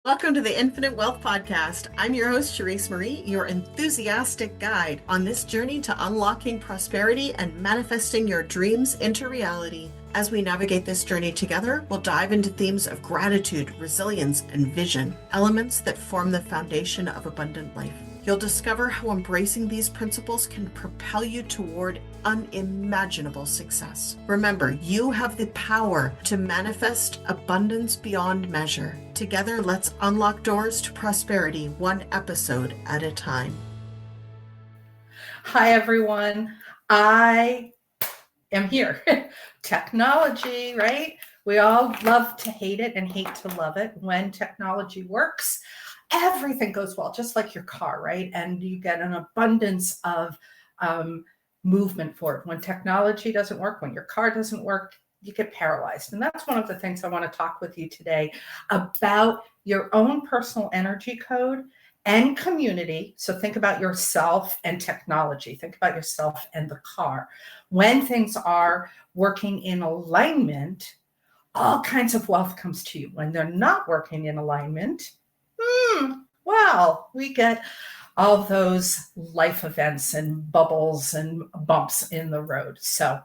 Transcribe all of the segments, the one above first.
Welcome to the Infinite Wealth Podcast. I'm your host, Charisse Marie, your enthusiastic guide on this journey to unlocking prosperity and manifesting your dreams into reality. As we navigate this journey together, we'll dive into themes of gratitude, resilience, and vision, elements that form the foundation of abundant life. You'll discover how embracing these principles can propel you toward unimaginable success. Remember, you have the power to manifest abundance beyond measure. Together, let's unlock doors to prosperity, one episode at a time. Hi, everyone. I am here. Technology, right? We all love to hate it and hate to love it. When technology works, everything goes well, just like your car, right? And you get an abundance of movement for it. When technology doesn't work, when your car doesn't work, you get paralyzed. And that's one of the things I want to talk with you today about your own personal energy code and community. So think about yourself and technology. Think about yourself and the car. When things are working in alignment, all kinds of wealth comes to you. When they're not working in alignment, well, we get all those life events and bubbles and bumps in the road. So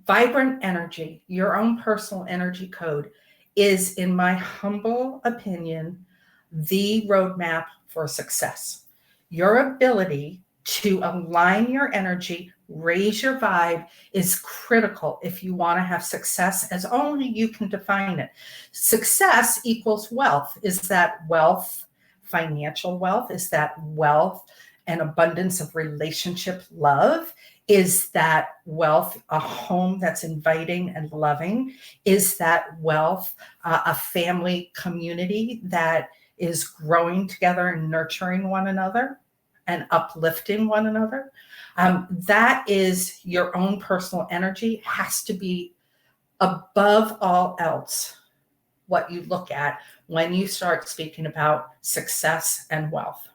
vibrant energy, your own personal energy code, is, in my humble opinion, the roadmap for success. Your ability to align your energy, raise your vibe, is critical if you want to have success as only you can define it. Success equals wealth. Is that wealth financial wealth? Is that wealth and abundance of relationship love? Is that wealth a home that's inviting and loving? Is that wealth a family community that is growing together and nurturing one another and uplifting one another? That is your own personal energy, has to be above all else what you look at when you start speaking about success and wealth.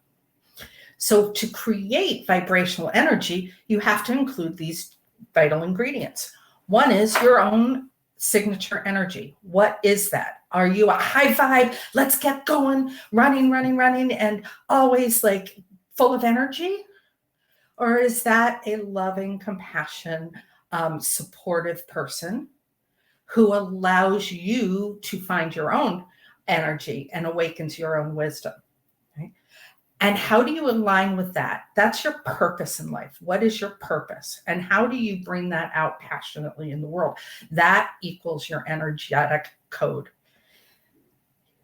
So to create vibrational energy, you have to include these vital ingredients. One is your own signature energy. What is that? Are you a high vibe, let's get going, running, and always like full of energy? Or is that a loving, compassion, supportive person who allows you to find your own energy and awakens your own wisdom? Right? And how do you align with that? That's your purpose in life. What is your purpose? And how do you bring that out passionately in the world? That equals your energetic code.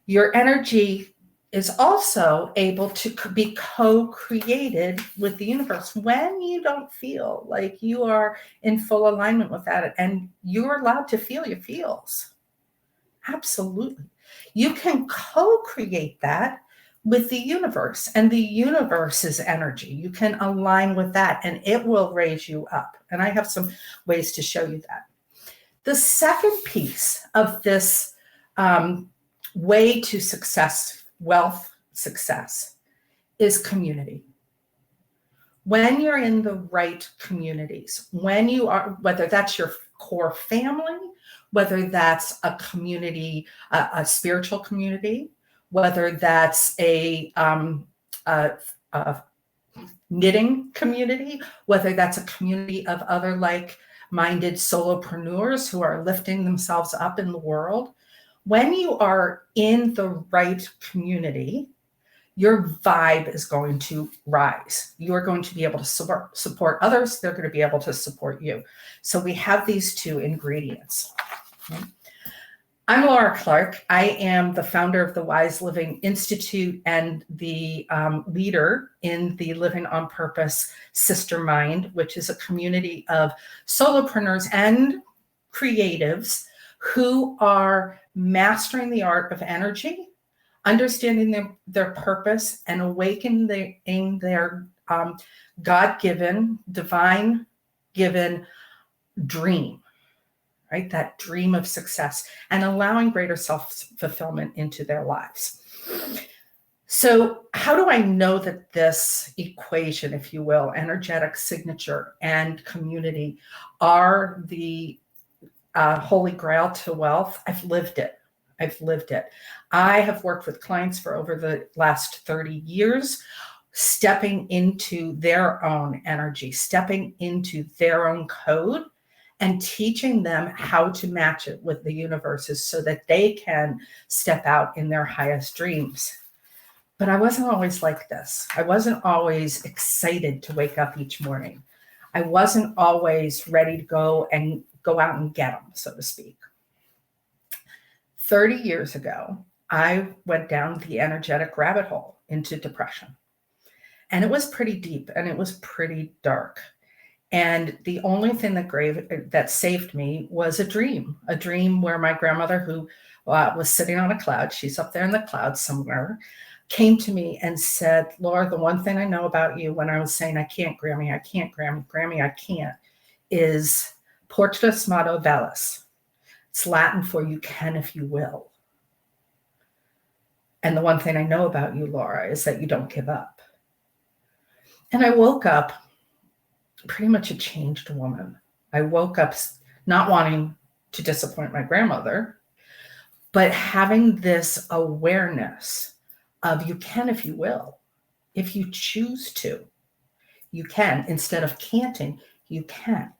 Your energy is also able to be co-created with the universe when you don't feel like you are in full alignment with that. And you're allowed to feel your feels. Absolutely. You can co-create that with the universe, and the universe's energy. You can align with that and it will raise you up. And I have some ways to show you that. The second piece of this way to success, wealth success, is community. When you're in the right communities, when you are, whether that's your core family, whether that's a community, a spiritual community, whether that's a knitting community, whether that's a community of other like-minded solopreneurs who are lifting themselves up in the world, when you are in the right community, your vibe is going to rise. You are going to be able to support others. They're going to be able to support you. So we have these two ingredients. Okay. I'm Laura Clark. I am the founder of the Wise Living Institute and the leader in the Living on Purpose Sister Mind, which is a community of solopreneurs and creatives who are mastering the art of energy, understanding their purpose, and awakening their God-given, divine-given dream. Right? That dream of success, and allowing greater self-fulfillment into their lives. So how do I know that this equation, if you will, energetic signature and community, are the holy grail to wealth? I've lived it. I've lived it. I have worked with clients for over the last 30 years, stepping into their own energy, stepping into their own code, and teaching them how to match it with the universes so that they can step out in their highest dreams. But I wasn't always like this. I wasn't always excited to wake up each morning. I wasn't always ready to go out and get them, so to speak. 30 years ago, I went down the energetic rabbit hole into depression. And it was pretty deep and it was pretty dark. And the only thing that saved me was a dream where my grandmother, who was sitting on a cloud, she's up there in the clouds somewhere, came to me and said, Laura, the one thing I know about you, when I was saying, I can't, Grammy, I can't, is Portus Motto Velis. It's Latin for you can if you will. And the one thing I know about you, Laura, is that you don't give up. And I woke up pretty much a changed woman. I woke up not wanting to disappoint my grandmother, but having this awareness of you can if you will. If you choose to, you can. Instead of canting, you can.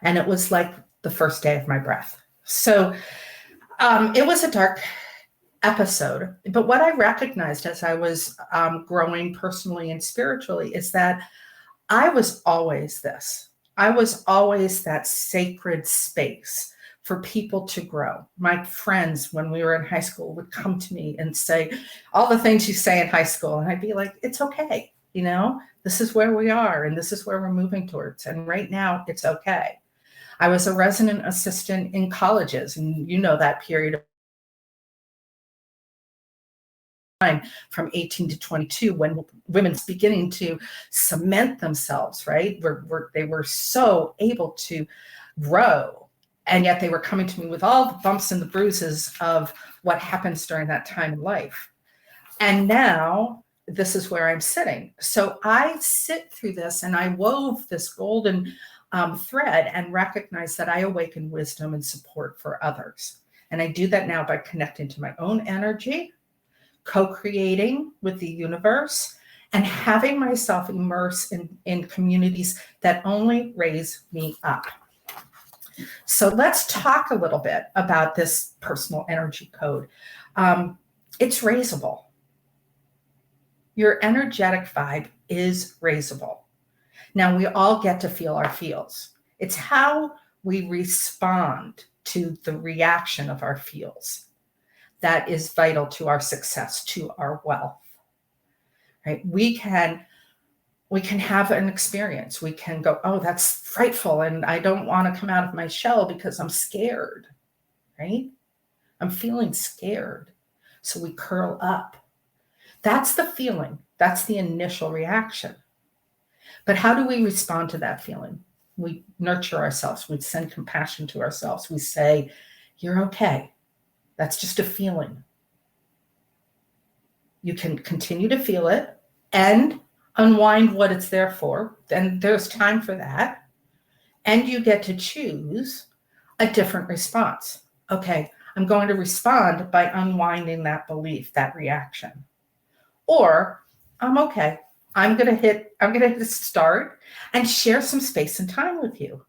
And it was like the first day of my breath. So it was a dark episode. But what I recognized as I was growing personally and spiritually is that I was always this. I was always that sacred space for people to grow. My friends, when we were in high school, would come to me and say all the things you say in high school. And I'd be like, it's okay. You know, this is where we are and this is where we're moving towards. And right now it's okay. I was a resident assistant in colleges, and you know that period of time from 18 to 22 when women's beginning to cement themselves, right? They were so able to grow, and yet they were coming to me with all the bumps and the bruises of what happens during that time in life. And now this is where I'm sitting. So I sit through this and I wove this golden thread and recognize that I awaken wisdom and support for others. And I do that now by connecting to my own energy, co-creating with the universe, and having myself immerse in communities that only raise me up. So let's talk a little bit about this personal energy code. It's raisable. Your energetic vibe is raisable. Now, we all get to feel our feels. It's how we respond to the reaction of our feels that is vital to our success, to our wealth, right? We can have an experience. We can go, oh, that's frightful, and I don't want to come out of my shell because I'm scared, right? I'm feeling scared. So we curl up. That's the feeling. That's the initial reaction. But how do we respond to that feeling? We nurture ourselves. We send compassion to ourselves. We say, you're okay. That's just a feeling. You can continue to feel it and unwind what it's there for. Then there's time for that. And you get to choose a different response. Okay, I'm going to respond by unwinding that belief, that reaction. Or I'm okay. I'm gonna hit start and share some space and time with you,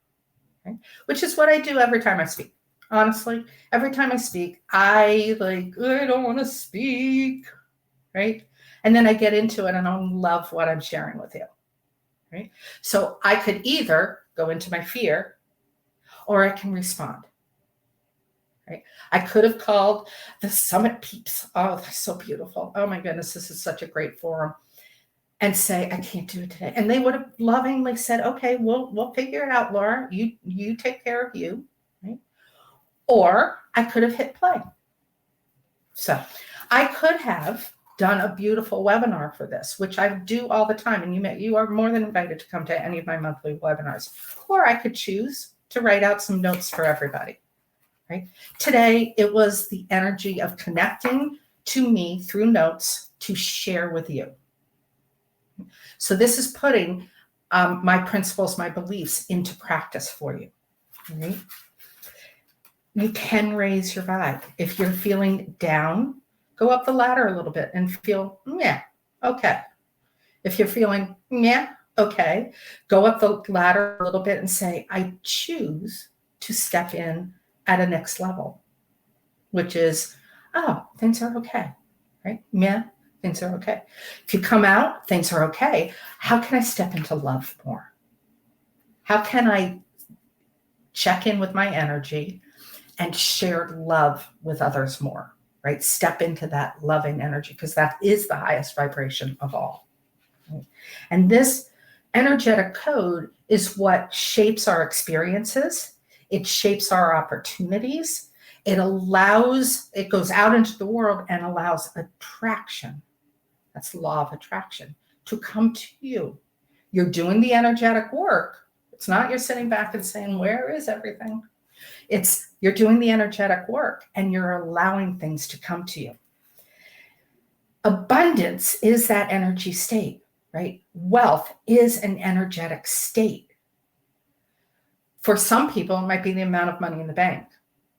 right? Which is what I do every time I speak. Honestly, every time I speak, I don't want to speak, right? And then I get into it and I love what I'm sharing with you, right? So I could either go into my fear or I can respond, right? I could have called the Summit Peeps. Oh, they're so beautiful. Oh my goodness, this is such a great forum. And say, I can't do it today. And they would have lovingly said, okay, we'll figure it out, Laura. You take care of you, right? Or I could have hit play. So I could have done a beautiful webinar for this, which I do all the time. And you are more than invited to come to any of my monthly webinars. Or I could choose to write out some notes for everybody, right? Today, it was the energy of connecting to me through notes to share with you. So this is putting my principles, my beliefs into practice for you. Right? you can raise your vibe. If you're feeling down, go up the ladder a little bit and feel, yeah, okay. If you're feeling, yeah, okay, go up the ladder a little bit and say, I choose to step in at a next level, which is, oh, things are okay, right? Yeah, things are okay. If you come out, things are okay. How can I step into love more? How can I check in with my energy and share love with others more, right? Step into that loving energy, because that is the highest vibration of all. Right? And this energetic code is what shapes our experiences. It shapes our opportunities. It goes out into the world and allows attraction. That's the law of attraction to come to you. You're doing the energetic work. It's not you're sitting back and saying, where is everything? It's you're doing the energetic work and you're allowing things to come to you. Abundance is that energy state, right? Wealth is an energetic state. For some people, it might be the amount of money in the bank.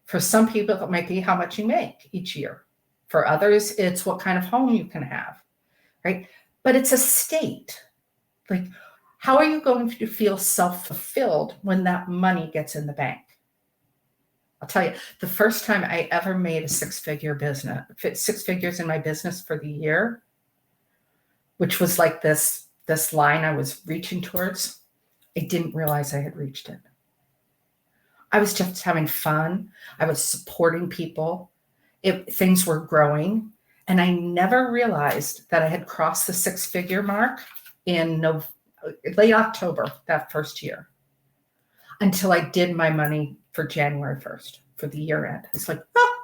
For some people, it might be how much you make each year. For others, it's what kind of home you can have, right? But it's a state. Like, how are you going to feel self-fulfilled when that money gets in the bank? I'll tell you, the first time I ever made a six figures in my business for the year, which was like this line I was reaching towards, I didn't realize I had reached it. I was just having fun. I was supporting people. Things were growing. And I never realized that I had crossed the six-figure mark in late October that first year, until I did my money for January 1st for the year end. It's like, oh,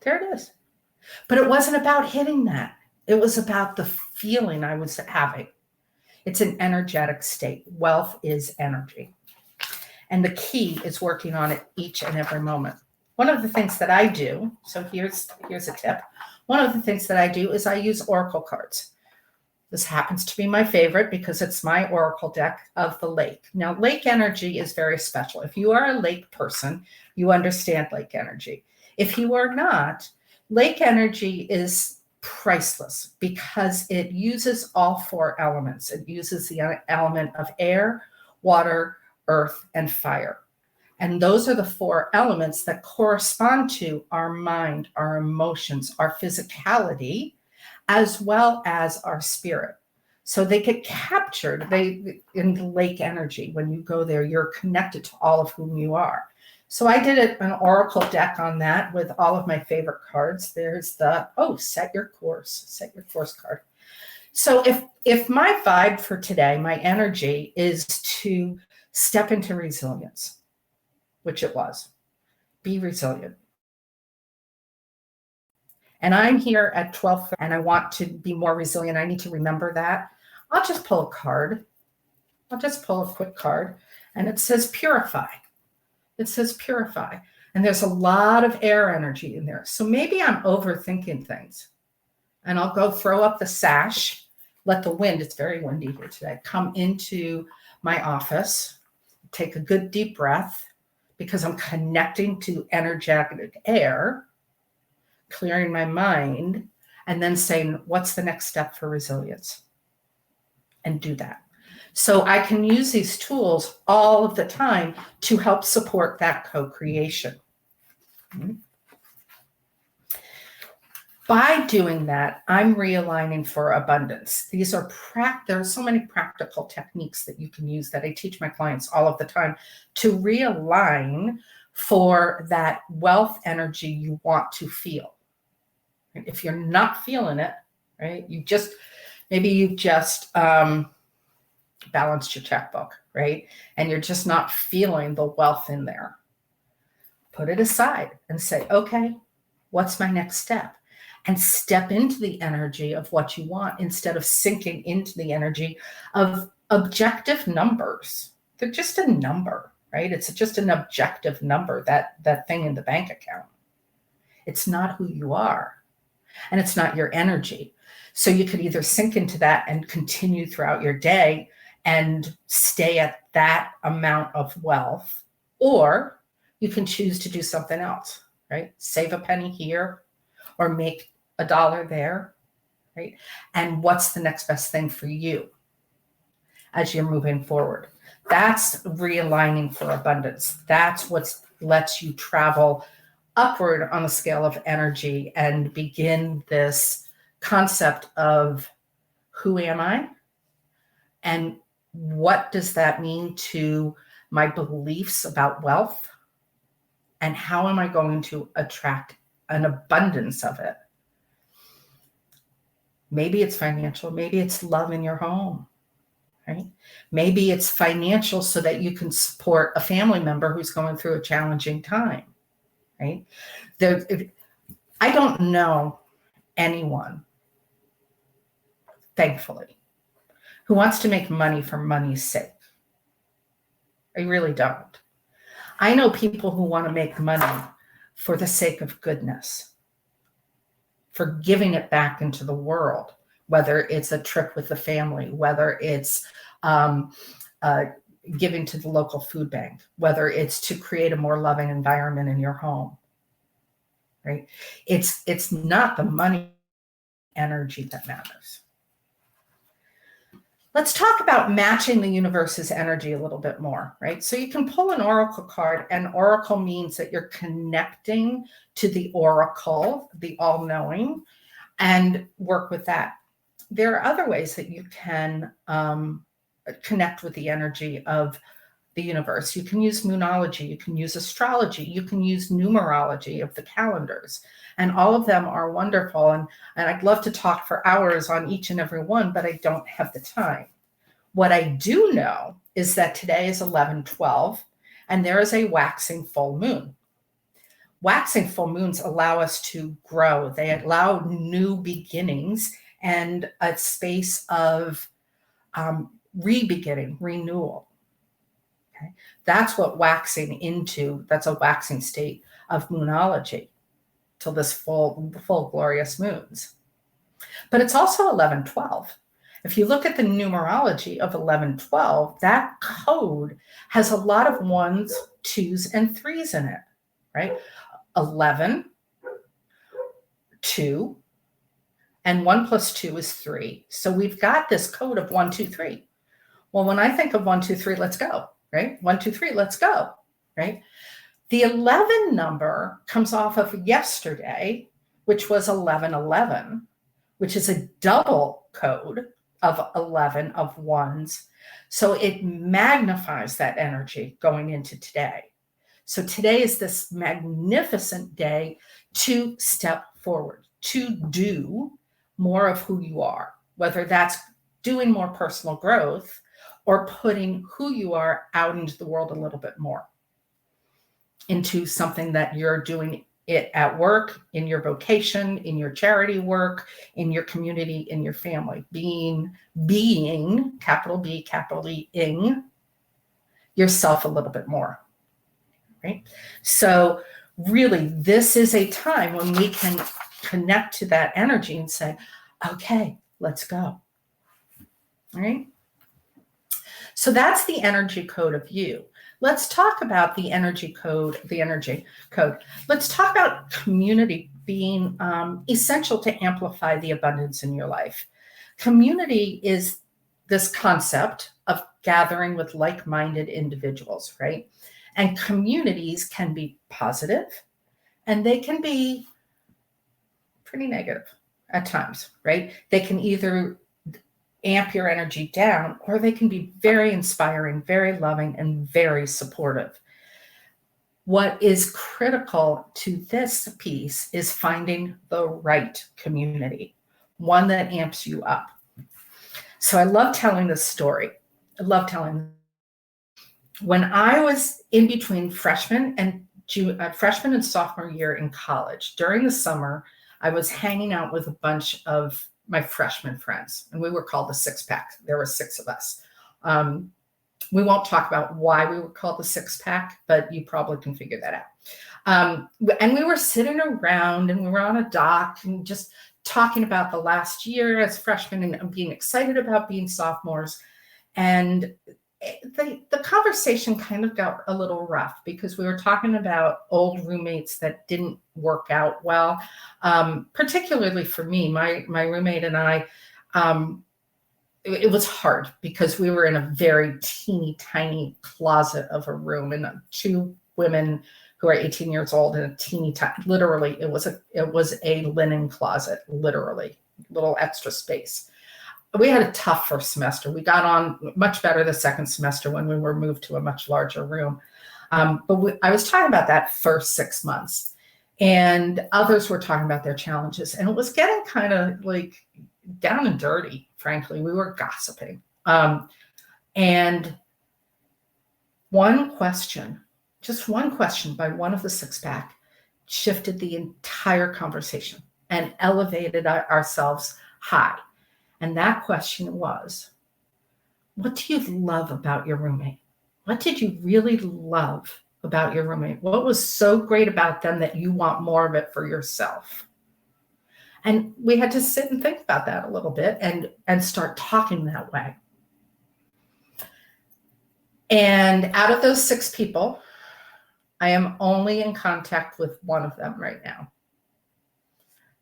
there it is. But it wasn't about hitting that. It was about the feeling I was having. It's an energetic state. Wealth is energy. And the key is working on it each and every moment. One of the things that I do, so here's a tip. One of the things that I do is I use oracle cards. This happens to be my favorite because it's my oracle deck of the lake. Now, lake energy is very special. If you are a lake person, you understand lake energy. If you are not, lake energy is priceless because it uses all four elements. It uses the element of air, water, earth, and fire. And those are the four elements that correspond to our mind, our emotions, our physicality, as well as our spirit. So they get captured in the lake energy. When you go there, you're connected to all of whom you are. So I did an oracle deck on that with all of my favorite cards. There's set your course card. So if my vibe for today, my energy is to step into resilience, which it was, be resilient. And I'm here at 12 and I want to be more resilient. I need to remember that. I'll just pull a card. I'll just pull a quick card and it says purify. It says purify. And there's a lot of air energy in there. So maybe I'm overthinking things. And I'll go throw up the sash, let the wind, it's very windy here today, come into my office, take a good deep breath because I'm connecting to energetic air, clearing my mind, and then saying, what's the next step for resilience? And do that. So I can use these tools all of the time to help support that co-creation. By doing that, I'm realigning for abundance. There are so many practical techniques that you can use that I teach my clients all of the time to realign for that wealth energy you want to feel. If you're not feeling it, right, maybe you just balanced your checkbook, right? And you're just not feeling the wealth in there. Put it aside and say, okay, what's my next step? And step into the energy of what you want instead of sinking into the energy of objective numbers. They're just a number, right? It's just an objective number, that thing in the bank account. It's not who you are. And it's not your energy. So you could either sink into that and continue throughout your day and stay at that amount of wealth, or You can choose to do something else, right? Save a penny here or make $1 there, right? And what's the next best thing for you as you're moving forward? That's realigning for abundance. That's what lets you travel upward on the scale of energy and begin this concept of who am I? And what does that mean to my beliefs about wealth? And how am I going to attract an abundance of it? Maybe it's financial, maybe it's love in your home, right? Maybe it's financial so that you can support a family member who's going through a challenging time, right? I don't know anyone, thankfully, who wants to make money for money's sake. I really don't. I know people who want to make money for the sake of goodness, for giving it back into the world, whether it's a trip with the family, whether it's giving to the local food bank, whether it's to create a more loving environment in your home, right? It's not the money energy that matters. Let's talk about matching the universe's energy a little bit more, right? So you can pull an oracle card, and oracle means that you're connecting to the oracle, the all-knowing, and work with that. There are other ways that you can connect with the energy of the universe. You can use moonology, you can use astrology, you can use numerology of the calendars, and all of them are wonderful. And I'd love to talk for hours on each and every one, but I don't have the time. What I do know is that today is 11/12, and there is a waxing full moon. Waxing full moons allow us to grow. They allow new beginnings and a space of re-beginning, renewal. Okay? That's what waxing into, that's a waxing state of moonology till this full glorious moons. But it's also 11/12. If you look at the numerology of 11/12, that code has a lot of 1s, 2s, and 3s in it, right? 11, 2, and 1 plus 2 is 3. So we've got this code of 1, 2, 3. Well, when I think of 1, 2, 3, let's go, right? 1, 2, 3, let's go, right? The 11 number comes off of yesterday, which was 11/11, which is a double code of 11 of 1s. So it magnifies that energy going into today. So today is this magnificent day to step forward, to do more of who you are, whether that's doing more personal growth or putting who you are out into the world a little bit more, into something that you're doing it at work, in your vocation, in your charity work, in your community, in your family, being capital B, capital E-ing yourself a little bit more, right? So really, this is a time when we can connect to that energy and say, okay, let's go, all right? So that's the energy code of you. Let's talk about the energy code, Let's talk about community being essential to amplify the abundance in your life. Community is this concept of gathering with like-minded individuals, right? And communities can be positive and they can be pretty negative at times, right? They can either amp your energy down, or they can be very inspiring, very loving, and very supportive. What is critical to this piece is finding the right community, one that amps you up. So I love telling this story. When I was in between freshman and sophomore year in college, during the summer, I was hanging out with a bunch of my freshman friends, and we were called the Six Pack. There were 6 of us. We won't talk about why we were called the Six Pack, but you probably can figure that out. And we were sitting around and we were on a dock and just talking about the last year as freshmen and being excited about being sophomores. And the conversation kind of got a little rough because we were talking about old roommates that didn't work out well. Particularly for me, my roommate and I, it was hard because we were in a very teeny tiny closet of a room, and two women who are 18 years old in a teeny tiny, literally, it was a linen closet, literally, little extra space. We had a tough first semester. We got on much better the second semester when we were moved to a much larger room. I was talking about that first 6 months, and others were talking about their challenges, and it was getting kind of like down and dirty, frankly. We were gossiping. And just one question by one of the six-pack shifted the entire conversation and elevated ourselves high. And that question was, what do you love about your roommate? What did you really love about your roommate? What was so great about them that you want more of it for yourself? And we had to sit and think about that a little bit and start talking that way. And out of those 6 people, I am only in contact with one of them right now.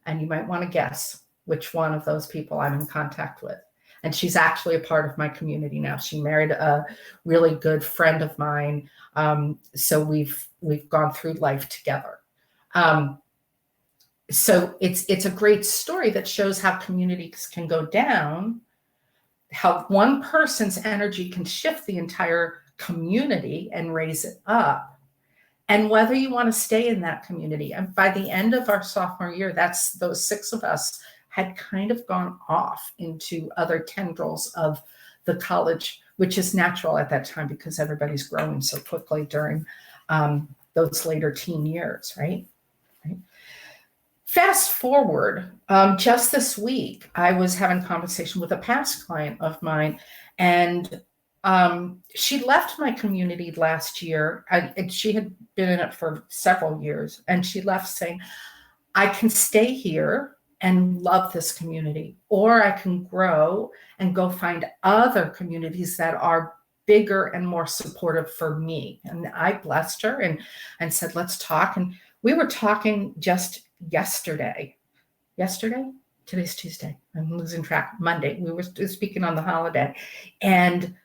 And you might want to guess which one of those people I'm in contact with. And she's actually a part of my community now. She married a really good friend of mine. So we've gone through life together. So it's a great story that shows how communities can go down, how one person's energy can shift the entire community and raise it up, and whether you want to stay in that community. And by the end of our sophomore year, those 6 of us had kind of gone off into other tendrils of the college, which is natural at that time because everybody's growing so quickly during those later teen years, right? Fast forward, just this week, I was having a conversation with a past client of mine, and she left my community last year. And she had been in it for several years, and she left saying, I can stay here and love this community, or I can grow and go find other communities that are bigger and more supportive for me. And I blessed her and said, let's talk. And we were talking just yesterday. Today's Tuesday. I'm losing track. Monday. We were speaking on the holiday. And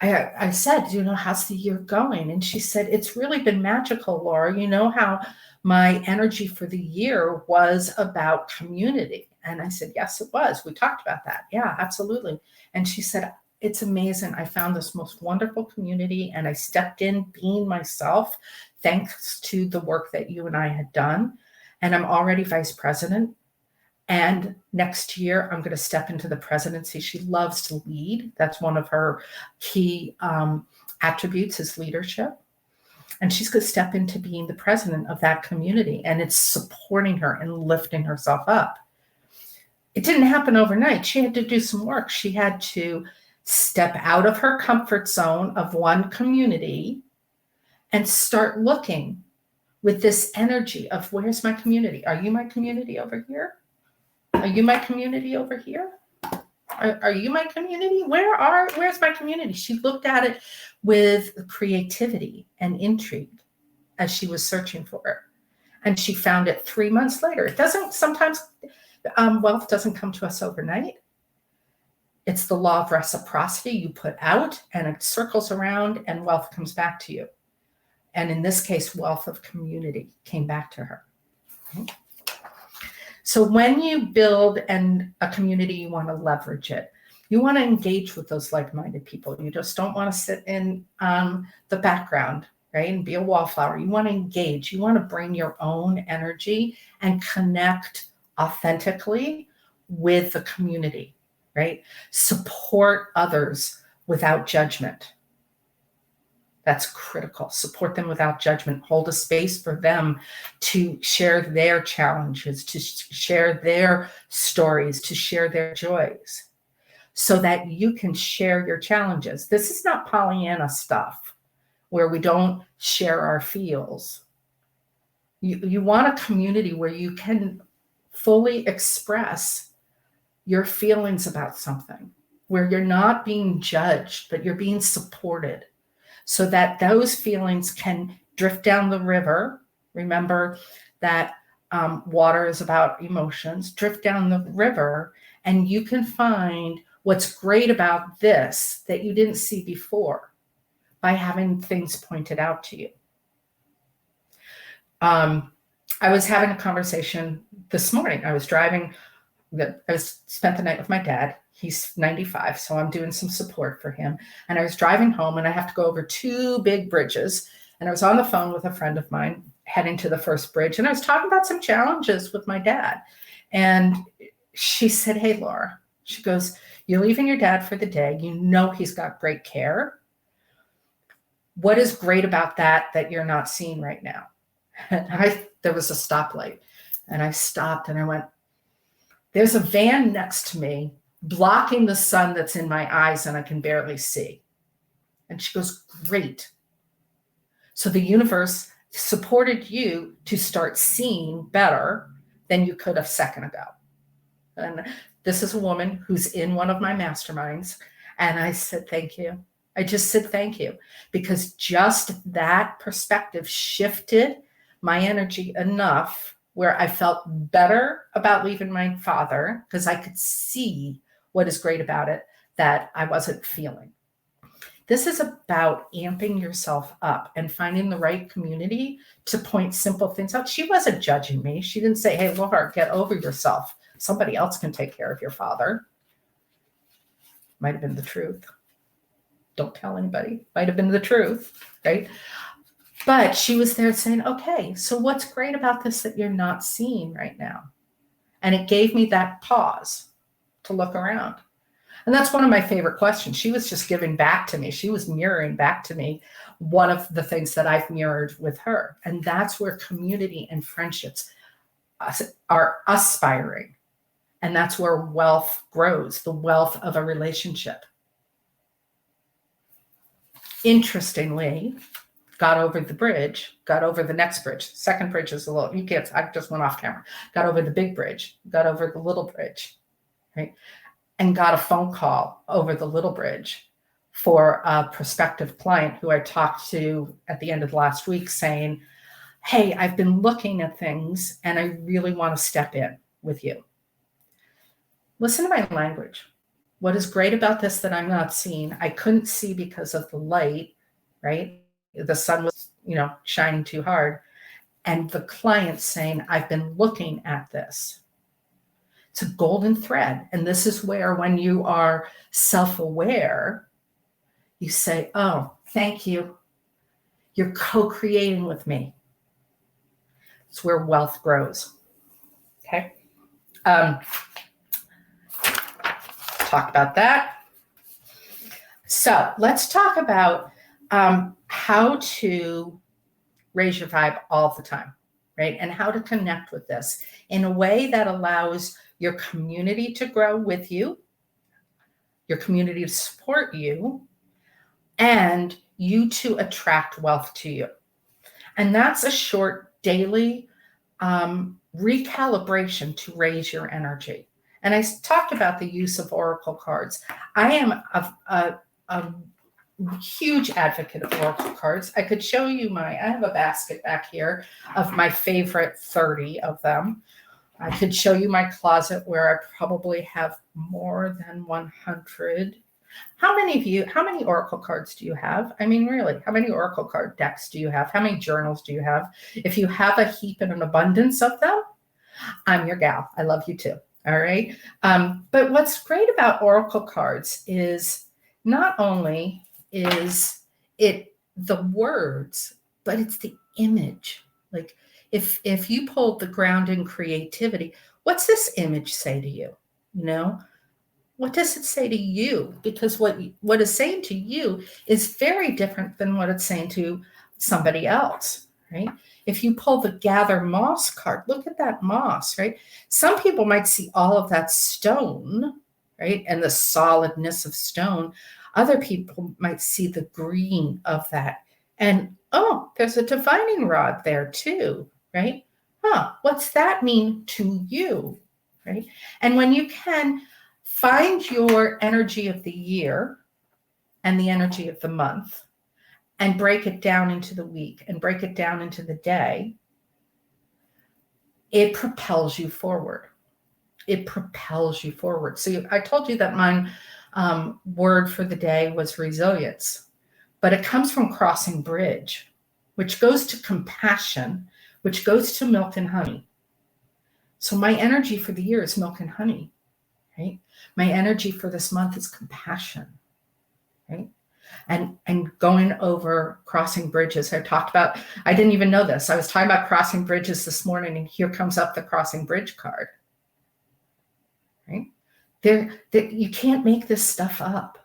I said, how's the year going? And she said, it's really been magical, Laura. You know how my energy for the year was about community. And I said, yes, it was. We talked about that. Yeah, absolutely. And she said, it's amazing. I found this most wonderful community, and I stepped in being myself thanks to the work that you and I had done. And I'm already vice president. And next year, I'm going to step into the presidency. She loves to lead. That's one of her key attributes is leadership. And she's going to step into being the president of that community. And it's supporting her and lifting herself up. It didn't happen overnight. She had to do some work. She had to step out of her comfort zone of one community and start looking with this energy of, where's my community? Are you my community over here? Are you my community over here? Are you my community? Where's my community? She looked at it with creativity and intrigue as she was searching for it. And she found it 3 months later. Sometimes wealth doesn't come to us overnight. It's the law of reciprocity. You put out and it circles around and wealth comes back to you. And in this case, wealth of community came back to her. Okay. So when you build a community, you want to leverage it. You want to engage with those like-minded people. You just don't want to sit in the background, right, and be a wallflower. You want to engage. You want to bring your own energy and connect authentically with the community, right? Support others without judgment. That's critical. Support them without judgment. Hold a space for them to share their challenges, to share their stories, to share their joys, so that you can share your challenges. This is not Pollyanna stuff where we don't share our feels. You want a community where you can fully express your feelings about something. where you're not being judged, but you're being supported, so that those feelings can drift down the river. Remember that water is about emotions. Drift down the river, and you can find what's great about this that you didn't see before by having things pointed out to you. I was having a conversation this morning. I spent the night with my dad. He's 95, so I'm doing some support for him. And I was driving home, and I have to go over 2 big bridges. And I was on the phone with a friend of mine heading to the first bridge. And I was talking about some challenges with my dad. And she said, "Hey, Laura," she goes, "You're leaving your dad for the day. You know he's got great care. What is great about that you're not seeing right now?" And there was a stoplight, and I stopped and I went, "There's a van next to me blocking the sun that's in my eyes and I can barely see." And she goes, "Great. So the universe supported you to start seeing better than you could a second ago." And this is a woman who's in one of my masterminds. And I said, "Thank you." I just said, "Thank you," because just that perspective shifted my energy enough where I felt better about leaving my father, because I could see what is great about it that I wasn't feeling. This is about amping yourself up and finding the right community to point simple things out. She wasn't judging me. She didn't say, "Hey, Laura, get over yourself. Somebody else can take care of your father." Might have been the truth. Don't tell anybody. Might have been the truth, right? But she was there saying, "Okay, so what's great about this that you're not seeing right now?" And it gave me that pause to look around. And that's one of my favorite questions. She was just giving back to me. She was mirroring back to me one of the things that I've mirrored with her. And that's where community and friendships are aspiring. And that's where wealth grows, the wealth of a relationship. Interestingly, got over the bridge, got over the next bridge. Second bridge is I just went off camera. Got over the big bridge, got over the little bridge, right? And got a phone call over the little bridge for a prospective client who I talked to at the end of last week saying, "Hey, I've been looking at things and I really want to step in with you." Listen to my language. What is great about this that I'm not seeing? I couldn't see because of the light, right? The sun was, shining too hard. And the client saying, "I've been looking at this." It's a golden thread. And this is where, when you are self-aware, you say, "Oh, thank you. You're co-creating with me." It's where wealth grows. Okay. Talk about that. So let's talk about how to raise your vibe all the time, right? And how to connect with this in a way that allows your community to grow with you, your community to support you, and you to attract wealth to you. And that's a short daily recalibration to raise your energy. And I talked about the use of oracle cards. I am a huge advocate of oracle cards. I could show you I have a basket back here of my favorite 30 of them. I could show you my closet where I probably have more than 100. How many oracle cards do you have? I mean, really, how many oracle card decks do you have? How many journals do you have? If you have a heap and an abundance of them, I'm your gal. I love you too. All right. But what's great about oracle cards is not only is it the words, but it's the image. Like if you pulled the ground in creativity, what's this image say to you? What does it say to you? Because what is saying to you is very different than what it's saying to somebody else, right? If you pull the gather moss card, look at that moss, right? Some people might see all of that stone, right? And the solidness of stone. Other people might see the green of that. And, oh, there's a divining rod there too, right? What's that mean to you, right? And when you can Find your energy of the year and the energy of the month and break it down into the week and break it down into the day. It propels you forward. It propels you forward. So I told you that my word for the day was resilience, but it comes from crossing bridge, which goes to compassion, which goes to milk and honey. So my energy for the year is milk and honey, right? My energy for this month is compassion, right? And going over crossing bridges. I talked about, I didn't even know this. I was talking about crossing bridges this morning, and here comes up the crossing bridge card, right? You can't make this stuff up.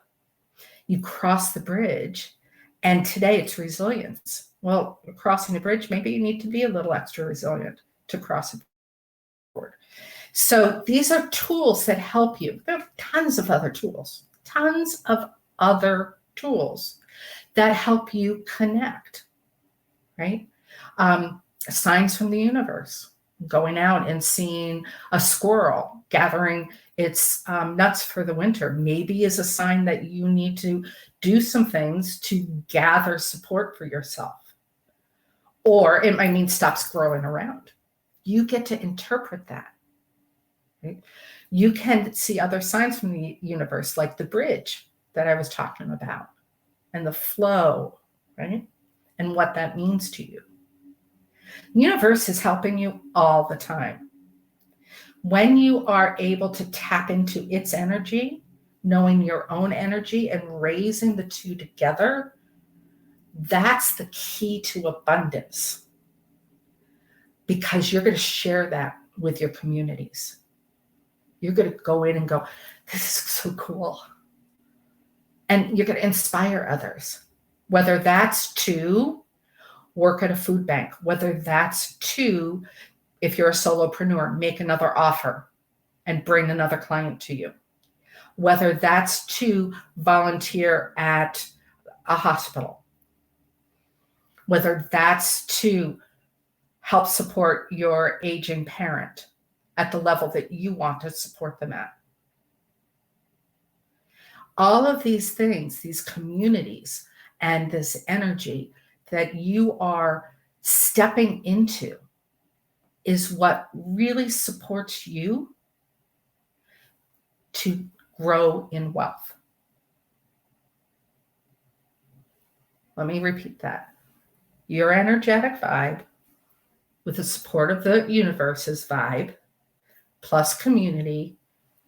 You cross the bridge, and today it's resilience. Well, crossing the bridge, maybe you need to be a little extra resilient to cross it forward. So these are tools that help you. There are tons of other tools that help you connect, right? Signs from the universe, going out and seeing a squirrel gathering its nuts for the winter, maybe is a sign that you need to do some things to gather support for yourself. Or it might mean stop squirreling around. You get to interpret that. Right? You can see other signs from the universe, like the bridge that I was talking about, and the flow, right? And what that means to you. The universe is helping you all the time. When you are able to tap into its energy, knowing your own energy and raising the two together, that's the key to abundance, because you're going to share that with your communities. You're going to go in and go, this is so cool. And you're going to inspire others, whether that's to work at a food bank, whether that's to, if you're a solopreneur, make another offer and bring another client to you, whether that's to volunteer at a hospital, whether that's to help support your aging parent at the level that you want to support them at. All of these things, these communities, and this energy that you are stepping into is what really supports you to grow in wealth. Let me repeat that. Your energetic vibe with the support of the universe's vibe plus community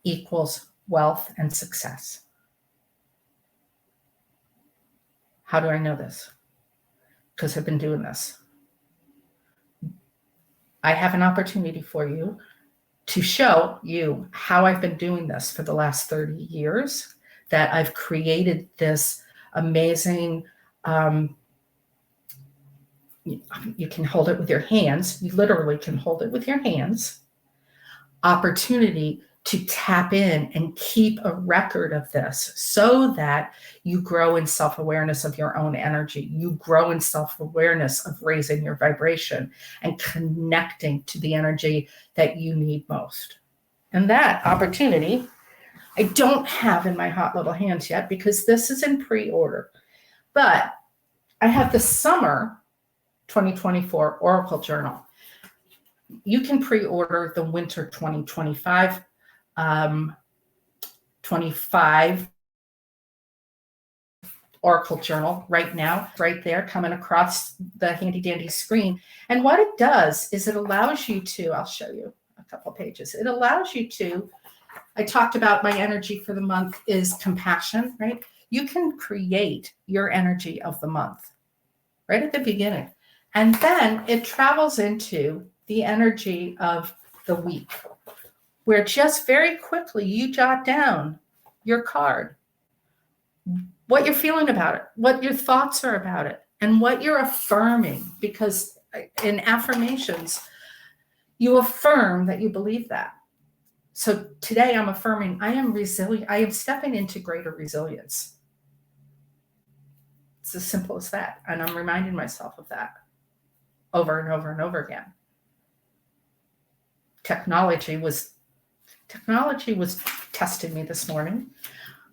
equals wealth and success. How do I know this? Because I've been doing this. I have an opportunity for you to show you how I've been doing this for the last 30 years, that I've created this amazing, you can hold it with your hands. You literally can hold it with your hands. Opportunity to tap in and keep a record of this so that you grow in self-awareness of your own energy. You grow in self-awareness of raising your vibration and connecting to the energy that you need most. And that opportunity, I don't have in my hot little hands yet because this is in pre-order. But I have the summer 2024 Oracle Journal. You can pre-order the winter 2025 25 Oracle Journal right now, right there, coming across the handy dandy screen. And what it does is it allows you to, I'll show you a couple pages. It allows you to, I talked about my energy for the month is compassion, right? You can create your energy of the month right at the beginning. And then it travels into the energy of the week, where just very quickly you jot down your card, what you're feeling about it, what your thoughts are about it, and what you're affirming. Because in affirmations, you affirm that you believe that. So today I'm affirming I am resilient. I am stepping into greater resilience. It's as simple as that. And I'm reminding myself of that over and over and over again. Technology was tested me this morning.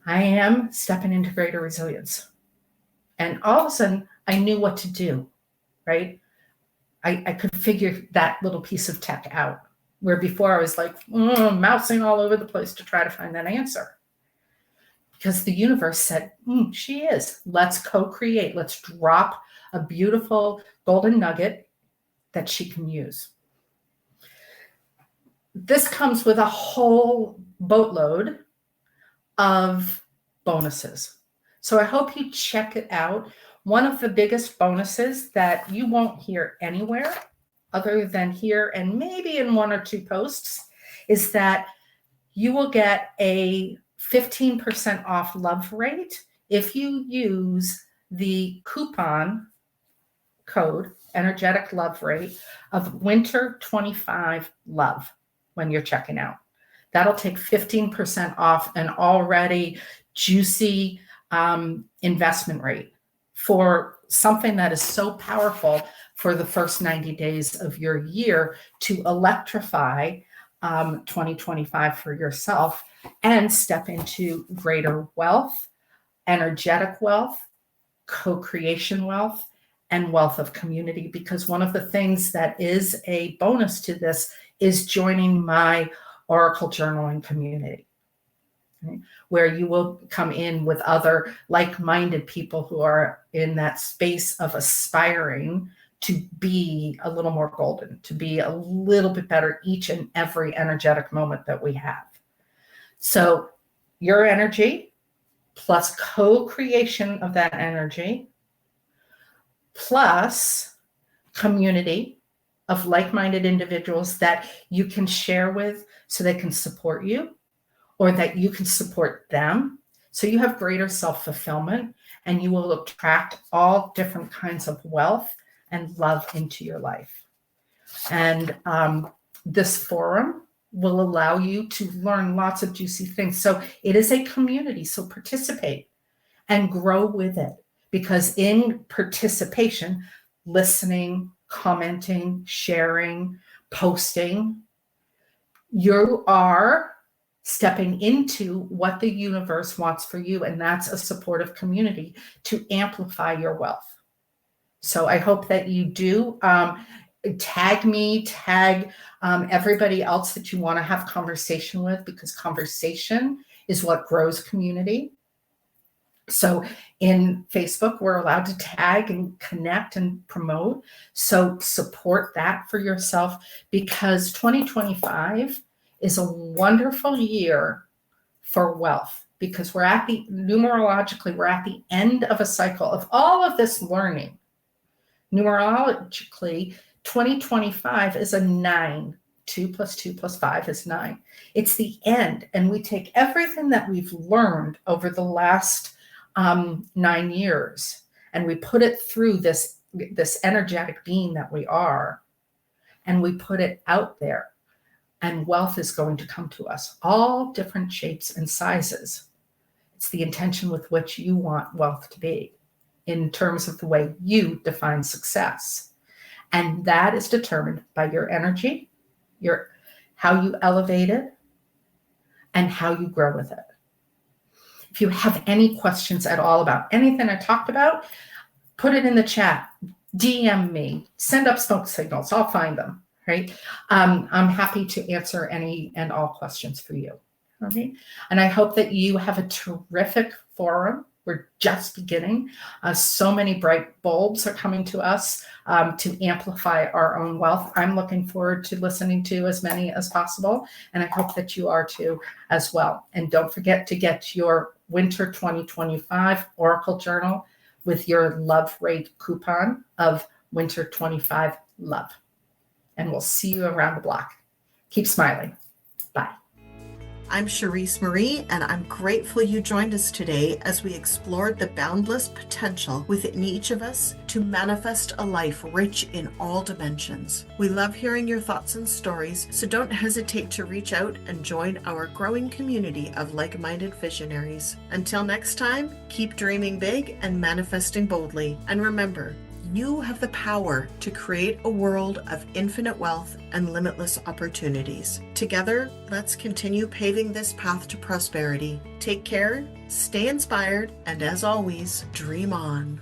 I am stepping into greater resilience. And all of a sudden, I knew what to do, right? I could figure that little piece of tech out, where before I was like mousing all over the place to try to find that answer. Because the universe said, she is. Let's co-create. Let's drop a beautiful golden nugget that she can use. This comes with a whole boatload of bonuses. So I hope you check it out. One of the biggest bonuses that you won't hear anywhere other than here and maybe in one or two posts is that you will get a 15% off love rate if you use the coupon code, energetic love rate, of winter 25 love when you're checking out. That'll take 15% off an already juicy investment rate for something that is so powerful for the first 90 days of your year to electrify 2025 for yourself and step into greater wealth, energetic wealth, co-creation wealth, and wealth of community. Because one of the things that is a bonus to this is joining my Oracle journaling community, right? Where you will come in with other like-minded people who are in that space of aspiring to be a little more golden, to be a little bit better each and every energetic moment that we have. So your energy plus co-creation of that energy plus community of like-minded individuals that you can share with so they can support you, or that you can support them. So you have greater self-fulfillment, and you will attract all different kinds of wealth and love into your life. And this forum will allow you to learn lots of juicy things. So it is a community, so participate and grow with it, because in participation, listening, commenting, sharing, posting, you are stepping into what the universe wants for you, and that's a supportive community to amplify your wealth. So I hope that you do. Tag me, tag everybody else that you want to have conversation with, because conversation is what grows community. So in Facebook, we're allowed to tag and connect and promote. So support that for yourself, because 2025 is a wonderful year for wealth, because numerologically, we're at the end of a cycle of all of this learning. Numerologically, 2025 is a 9. 2 + 2 + 5 is 9. It's the end. And we take everything that we've learned over the last 9 years, and we put it through this energetic being that we are, and we put it out there, and wealth is going to come to us, all different shapes and sizes. It's the intention with which you want wealth to be, in terms of the way you define success. And that is determined by your energy, how you elevate it, and how you grow with it. If you have any questions at all about anything I talked about, put it in the chat, DM me, send up smoke signals, I'll find them, right? I'm happy to answer any and all questions for you, okay? And I hope that you have a terrific forum. We're just beginning. So many bright bulbs are coming to us to amplify our own wealth. I'm looking forward to listening to as many as possible, and I hope that you are too as well. And don't forget to get your Winter 2025 Oracle Journal with your love rate coupon of Winter 25 Love. And we'll see you around the block. Keep smiling. Bye. I'm Cherise Marie, and I'm grateful you joined us today as we explored the boundless potential within each of us to manifest a life rich in all dimensions. We love hearing your thoughts and stories, so don't hesitate to reach out and join our growing community of like-minded visionaries. Until next time, keep dreaming big and manifesting boldly. And remember, you have the power to create a world of infinite wealth and limitless opportunities. Together, let's continue paving this path to prosperity. Take care, stay inspired, and as always, dream on.